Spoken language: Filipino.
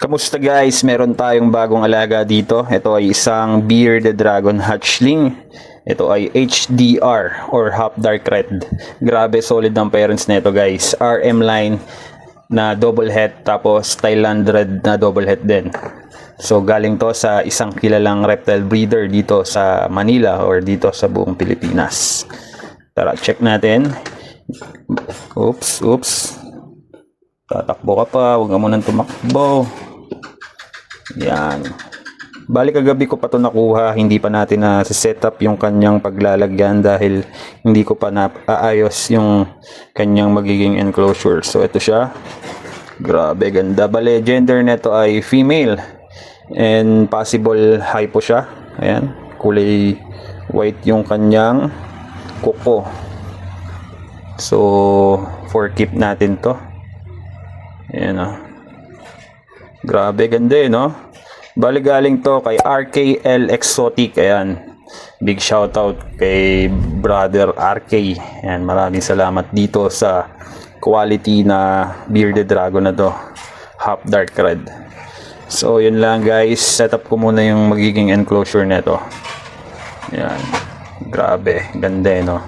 Kamusta guys? Meron tayong bagong alaga dito. Ito ay isang bearded dragon hatchling. Ito ay HDR or half dark red. Grabe solid ng parents nito guys. RM line na double head tapos Thailand red na double head din. So galing to sa isang kilalang reptile breeder dito sa Manila or dito sa buong Pilipinas. Tara, check natin. Oops. Tatakbo ka pa, huwag ka munang tumakbo. Yan. Balik kagabi ko pa to nakuha, hindi pa natin na set up yung kanyang paglalagyan dahil hindi ko pa naayos yung kanyang magiging enclosure. So ito siya. Grabe, ganda. Bale, gender nito ay female. And possible hypo siya. Ayan, kulay white yung kanyang kuko. So, for keep natin to. Ayan o. Grabe, ganda no? Bali galing to kay RKL Exotic. Ayan. Big shoutout kay brother RK. Ayan, maraming salamat dito sa quality na bearded dragon na to. Half dark red. So, yun lang guys. Set up ko muna yung magiging enclosure nito. Ayan. Grabe, ganda no?